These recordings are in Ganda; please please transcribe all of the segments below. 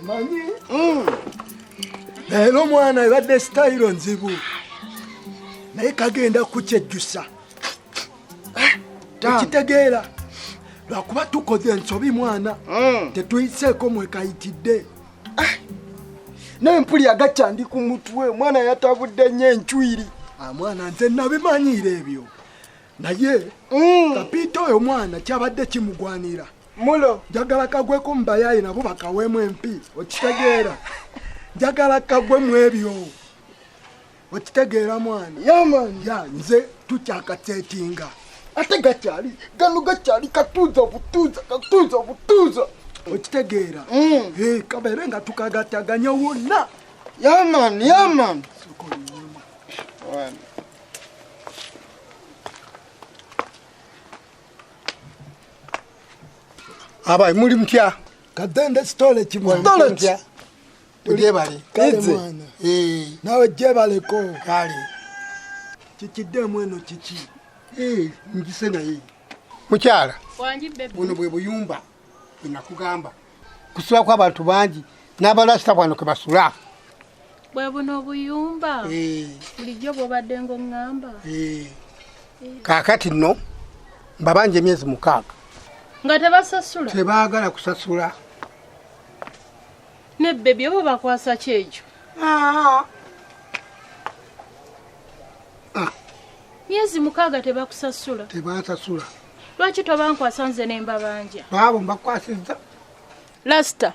Manyi? Lero mwana ebadde style nzibu. Naye kagenda kukyejjusa. Tekitegeera. Lwakuba tukoze ensobi mwana. Tetuyiseeko mwekayitidde. N'empuli agakyandi ku mutwe mwana yatabudde nnyo enchwiri. Mwana nze nabimanyiira ebyo. Naye kapiita oyo mwana kyabadde kimugwanira. Mulo njagala kagweko mu bayayi nabo bakaweemu empi. Okitegeera? Njagala kagwe mu ebyo. Okitegeera mwana? Yaman. Ya nze tukyakaseetinga. Ate gakyali gano gakyali katuuza butuuza. Okitegeera? Kabeere nga tukagataganya wonna. Yaman. Abai muri mutya? Kadende stole kimwana. Stole. Tulyebale. Kale mwana. Nawe jebaleko. Kale. Kikidde mweno kiki. Njise naye. Mukyala. Wanji bebe. Buno bwe buyumba. Nakugamba. Kusula kwa bantu bangi n'abalasita bwano ke basula. Bwe buno buyumba. Bulijjo bw'obadde ng'oŋŋamba. Kaakati nno mbabanja emyezi 6. Nga tebasasula? Tebaagala kusasula. Ne bebe obo bakwasa ki ekyo? Myezi 6 tebakusasula? Tebasasula. Lwaki tobankwasa nze ne mbabanja? Baabo mbakwasizza. Lasta,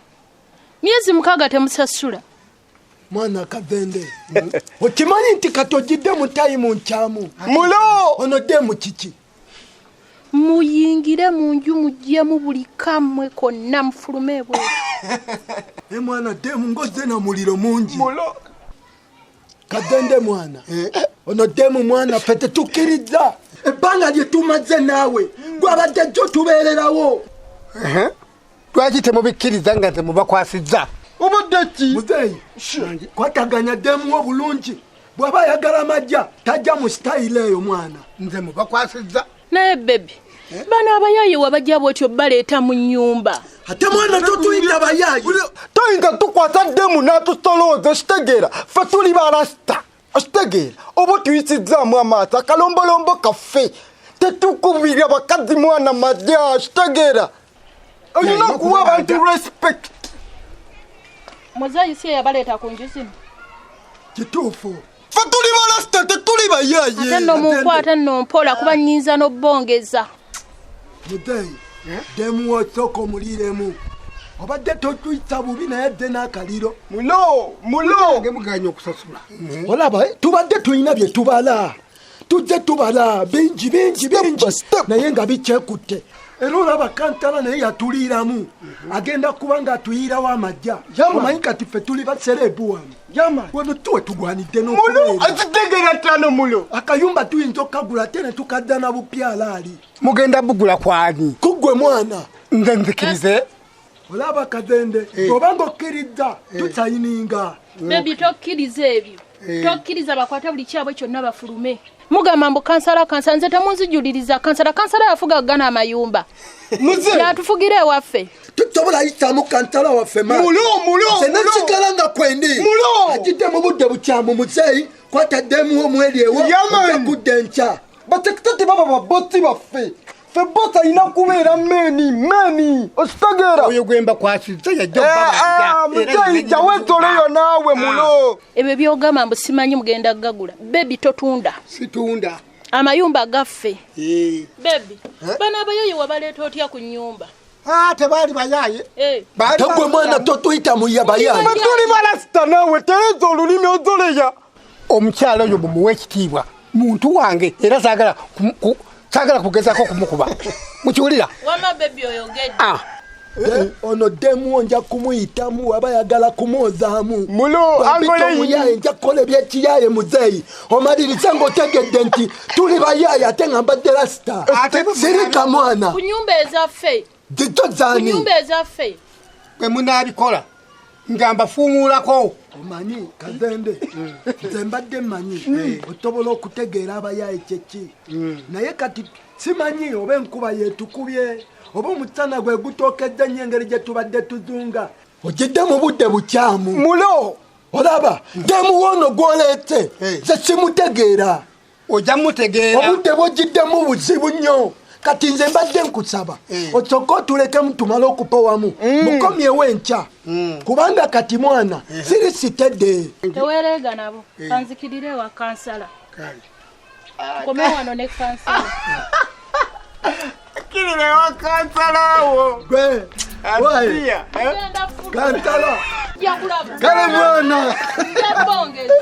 myezi 6 temusasula? Mwana Kadende. Okimanyi nti katojidde mu tayimu nkyamu. Mulo! Ono demu kiki? Muyingire mu nju mujjemu buli kamwe konna mufulume bwe. Mwana demu ngoze na muliro mungi. Mulo! Kadende mwana. Ono demu mwana fete tukiriza. Ebbanga lye tumaze naawe. Gwabadde jjo tubeererawo. Lwaki temubikkiriza nga nze mubakwasizza? Obudde ki? Muzeeyi, kwataganya demu obulungi. Bw'aba ayagala majja tajja mu style eyo mwana. Nze mubakwasizza. Naye bebe, bano abayayi wabajja bw'otyo baleeta mu nnyumba. Ate mwana totuyita bayayi. Toyinza tukwata demu n'atutolooza okitegeera. Ffe tuli balasita. Okitegeera. Oba tuyisizzaamu amaaso akalombolombo kaffe. Tetukubira bakazi mwana majja okitegeera. Olina okuwa abantu respect. Muzeeyi si yabaleeta ku nju zino? Kituufu. Ffe tuli balasita tetuli bayayi. Ate nno munkwata nno mpola kuba nnyinza n'obbongeza. Muzeeyi, demu osooka omuliremu. Obadde totuyisa bubi naye dde n'akaliro. Mulo gemuganya okusasula. Olaba tubadde tulina bye tubala. Tujje tubala bingi naye nga bikyekutte. Era olaba Kantala naye yatuliramu. Agenda kuba nga atuyirawo amajja. Omanyi kati ffe tuli baserebu wano. Wano tuwe tugwanidde n'okubeera. Azitegeera ttano mulo. Akayumba tuyinza okukagula ate ne tukadda na bupyala ali. Mugenda bugula kwani? Kuggwe mwana. Nze nzikirize. Olaba Kadende, obanga okkiriza tusayininga. Bebi tokkiriza ebyo. Tokkiriza bakwata buli kyabwe kyonna bafulume. Mugamba mbu kansala nze temunzijuliriza kansala yafuga gana amayumba. Muze. Yatufugire ewaffe. Tutobola yitamu Kantala waffe ma. Mulo. Sena kikala nga kwendi. Mulo. Ajidde mu budde bukyamu muzeeyi kwata demu omweri ewo. Yakudde nkya. Batekitete baba baboti baffe. Ffe bota ina kubeera meni. Okitegeera. Oyo gwemba kwasizza yajja babanja. Muzeeyi jawezoleyo naawe mulo. Ebyo byogamba mbu simanyi mugenda gagula. Bebi totunda. Situunda. Amayumba gaffe. Bebi, bano abayayi wabaleeta otya ku nnyumba? Tebaali bayaye. Tagwe mwana totuyita muya bayaye. Tuli balasita naawe tereza olulimi ozoleya. Omukyala oyo mumuwe ekitiibwa. Muntu wange era saagala kugezako kumukuba. Mukiwulira? Wama bebi oyogedde. Ono demu nja kumuyitamu aba yagala kumwozaamu. Mulo angoleyi nja kukola ebyekiyaye muzeeyi. Omaliriza ng'otegedde nti tuli bayaye ate nga mbadde lasita. Sirika mwana. Ku nnyumba ezaffe. Zito zaani. Ku nnyumba ezaffe. Bwe munaabikola nga mbafuumuulako. Omanyi Kadende, nze mbadde mmanyi otobola okutegeera abayaye kyeki. Naye kati simanyi oba enkuba yeetukubye oba omusana gwe gutookedde nnyo engeri gye tubadde tuzunga. Ojidde mu budde bukyamu. Mulo. Olaba, demuwono gwolete. Nze simutegeera. Ojja mutegeera. Obudde bwogiddemu buzibu nnyo. Kati nze mbadde nkusaba. Osooka otulekemu tumale okupawamu. Mukomyewo enkya. Kubanga kati mwana sirisitedde. Teweerega nabo. Kanzikirire wa kansala. Kome wano ne kansala. Kirire wa kansala wo. Gwe. Asiya. Kansala. Yakulaba. Kale mwana. Yabongeza.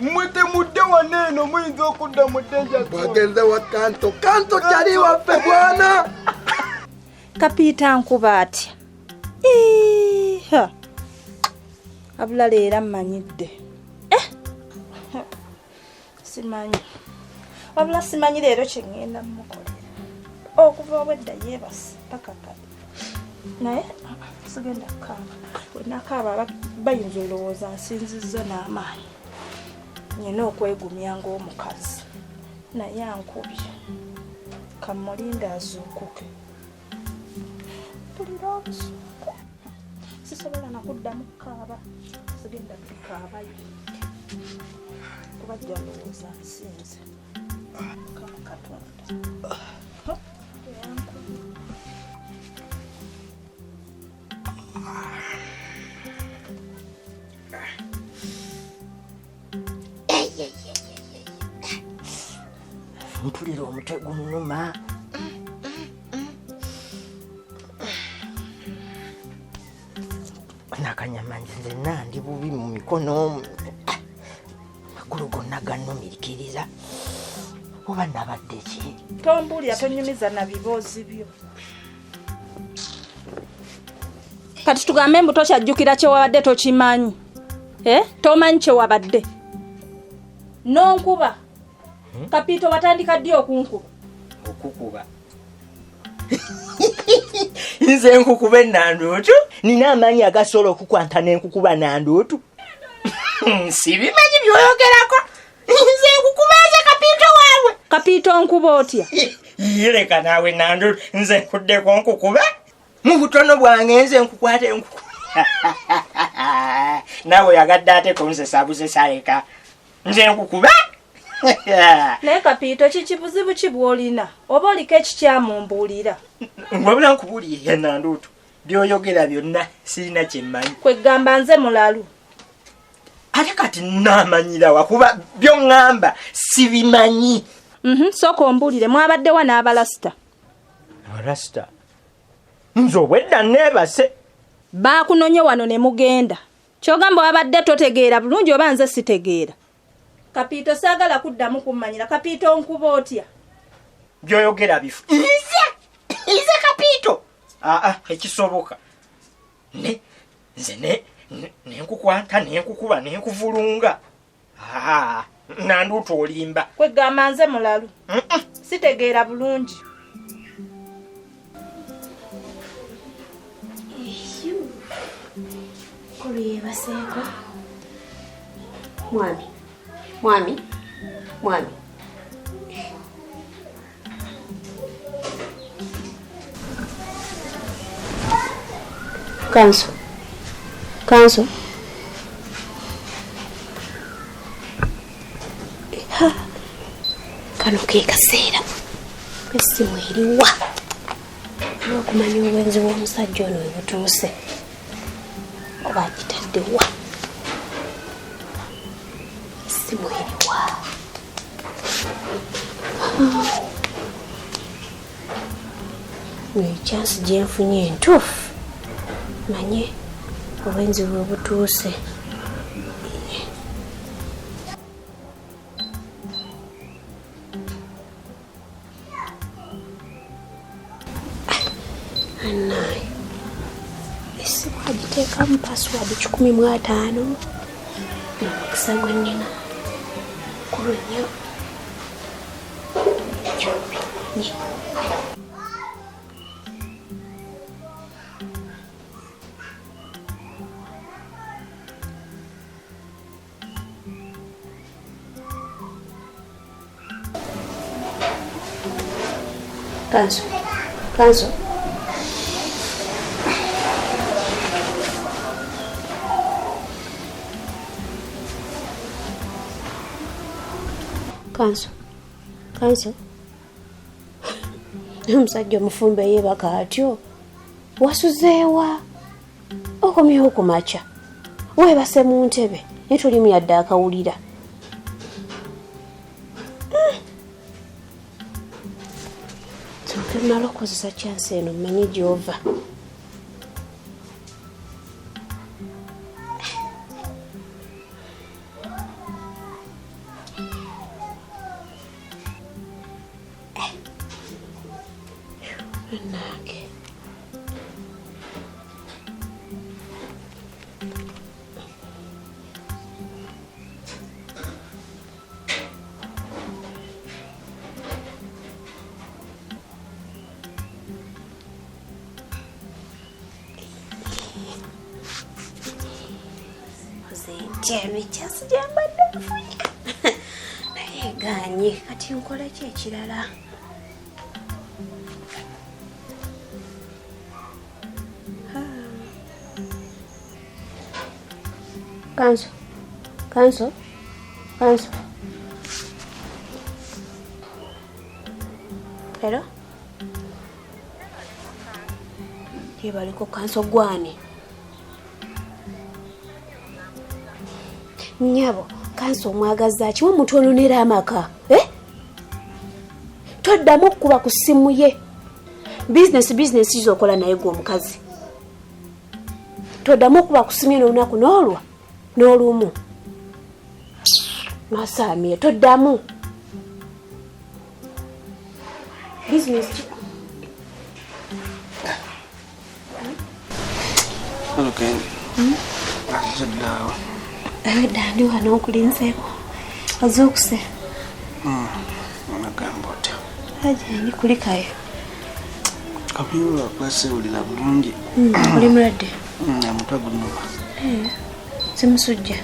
Mwete mudde waneno muyinza okudda mu ddenja. Bagenze wa kanto. Kanto kyali waffe bwana. Kapita nkuba atya. Abula leero mmanyidde. Simanyi. Wabula simanyi leero kye ŋŋenda mmukolera. Okuva obwedda yeebase paka kale. Naye sigenda kukaaba. Bwe nakaaba bayinza olowooza nsinzizza n'amaanyi. Nina okwegumya ng'omukazi. Naye ankubye. Kamulinda azuukuke. Mpulira obusuuku. Sisobola nakuddamu kukaaba. Sigenda kukaabayo. Kuba jja ndowooza nsinze. Mukama Katonda. Mpulira omutwe gunnuma. Nakanyama nze nandi bubi mu mikono. Magulu gonna gannumirikiriza. Oba nabadde ki? Tombulya tonyumiza na biboozi byo. Kati tugambe mbu tokyajjukira kye wabadde tokimanyi. Tomanyi kye wabadde. Nonkuba. Kapito watandika ddi okunkuba? Okukuba. Nze nkukuba ennandooto. Nina amaanyi agasobola okukwanta n'enkukuba nnandooto. Sibimanyi by'oyogerako. Nze nkukuba nze Kapito waawe. Kapito nkuba otya? Leka naawe nnandooto. Nze nkuddeko nkukuba. Mu butono bwange nze nkukwata enkukuba. Naawe yagadde ate ko nze saabuze saleka. Nze nkukuba. Naye Kapito kibuzibu ki bw'olina? Oba oliko ekikyamumbuulira? Wabula nkubuulire nnandooto. By'oyogera byonna sirina kye mmanyi. Kwegamba nze mulalu. Ate kati namanyirawa kuba by'oŋŋamba sibimanyi. Sooka ombuulire mwabaddewa n'abalasita. Abalasita? Nze obwedda neebase. Baakunonye wano ne mugenda. Kyogamba wabadde totegeera bulungi oba nze sitegeera. Kapito saagala kuddamu kummanyira. Kapito nkuba otya? By'oyogera bifu. Nze Kapito. Ekisoboka. Nze nenkukwanta nenkukuba nenkuvulunga. Nnandooto olimba. Kwegamba nze mulalu. Sitegeera bulungi. Kuliyebaseeko. Mwami. Kanso. Kano ke kaseera. Essimu eriwa. N'okumanya obwenzi bw'omusajja ono we butuuse. Oba agitadde wa. Essimu eriwa. Chansi gye nfunye entuufu. Manye obwenzi bwe butuuse. Anayi. Essimu agiteekamu password 15. Omukisa gwe nnina. Kulu nnyo. Kanso. Kanso. Omusajja omufumbe yeebaka atyo. Wasuzeewa. Okomyewo ku makya. Weebase mu ntebe. Naye tulimu yadde akawulira. Tumala okozesa kyansi eno mmanyi gy'ova. Chasi jambadde ofunya. Naye ganye kati nkola ki ekirala? Kanso. Hello? Yebaliko Kanso gwani? Nyabo, Kanso omwagaza ki omuntu ononera amaka? Toddamu okuba ku ssimu ye. Business izokola naye gwe omukazi. Toddamu okuba ku ssimu ye n'olunaku n'olumu. Masaamye, toddamu. Business ki? Okay. Dandi wano okulinzeeko. Ozuukuse. Nagamba otya. Haja ni kulikayo. Kabiula kwasewulira bulungi. Oli mulwadde? Omutwe gunnuma. Simusujja.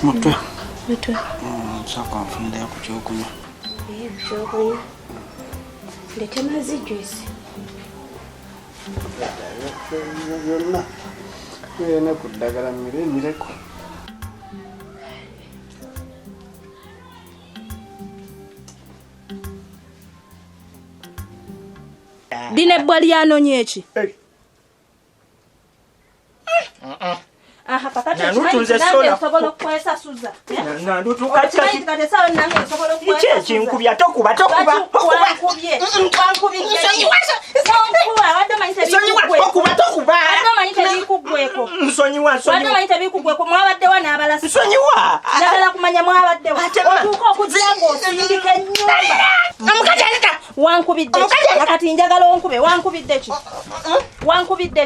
Mutwe. Saka nfunira ku kyokunywa. Kyokunywa. Leka mazzi juice. Yonna. Yena kuddagala mireko. Dine ebbwa lyanoonye eki? Aha kakati nandutunze sola. Nsobola okwesasuza. Nandutukati. Iki ekinkubya tokuba. Wankubye. Nsonyiwa. Mwabaddewa n'abalasi. Nsonyiwa. Njagala kumanya mwabaddewa. Otuuka okujja ng'osindika ennyumba. Omukajja. Wankubidde ki? Kati njagala onkube. Wankubidde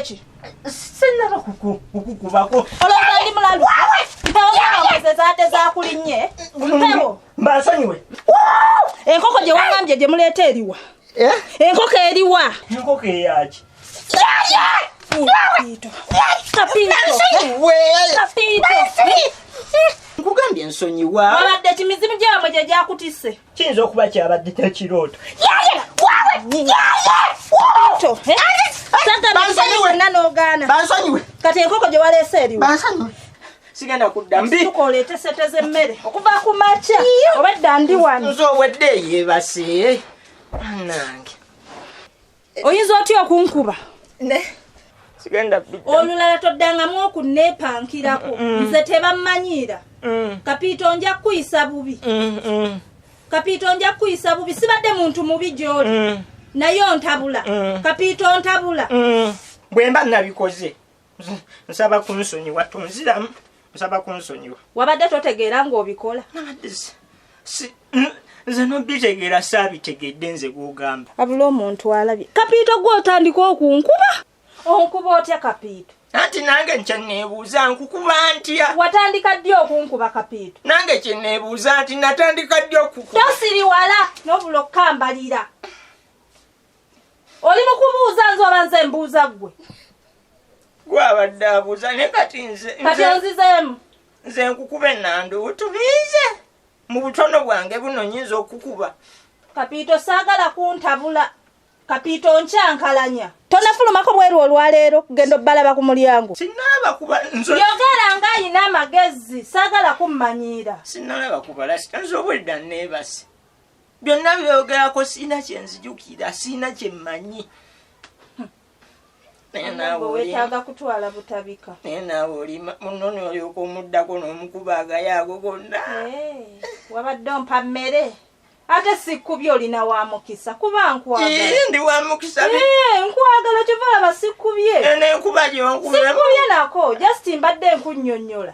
ki? Sinaba kukubako. Olowooza ndi mulalu. Zaate zakulinnye. Mpebo. Mbasonyiwe. Enkoko gye wangambye gye muleeta eriwa. Enkoko eriwa. Enkoko eyaki? Kapito. Nkugambye nsonyiwa. Wabadde kimizimu gyabwe gye gyakutisse. Kiyinza okuba kyabadde tekirooto. Bansonyiwe. Kati enkoko gye waleese eriwa. Sigenda kudda mbi. Tukoleete sete z'emmere okuva ku makya. Obadda ndi wano. Nzowedde yeebase. Nange. Oyinza otya okunkuba? Sigenda bidda. Olulala toddangamu okunneepankirako. Nze tebammanyiira. Kapito nja kuyisa bubi. Sibadde muntu mubi gy'oli. Naye ontabula. Kapito ontabula. Bwe mba nabikoze. Nsaba kunsonyiwa tunziramu. Wabadde totegeera ng'obikola? Nze nobitegeera saabitegedde nze gw'ogamba. Abula omuntu alabye. Kapito gw'otandika okunkuba? Onkuba otya Kapito? Anti nange nkyenneebuuza nkukuba ntya. Watandika ddi okunkuba Kapito? Nange kyenneebuuza nti natandika ddi okukuba. Tosiri wala n'obula okkambalira. Oli mu kubuuza nze oba nze mbuuza ggwe? Gwabadde abuuza naye kati nze onzizeemu. Nze nkukuba ennanduutu nze. Mu butono bwange buno nyinza okukuba. Kapito saagala kuntabula. Kapito nkyankalanya. Tonafulumako bweru olwaleero kugenda obbalaba ku mulyango. Sinalaba kuba nzo. Yogera ng'ayina amagezi saagala kummanyiira. Sinalaba kuba lasita nsobwedda neebase. Byonna byogerako sina kyenzijukira sina kyemmanyi. Wetaaga kutwala butabika. Naye naawe oli munno olyoka omuddako n'omukuba agayago gonna. Wabadde ompa mmere. Ate sikubye olina wa mukisa kuba nkwagala. Ndi wa mukisa. Nkwagala kyova laba sikubye. N'enkuba gy'onkubye. Sikubye nako just mbadde nkunnyonnyola.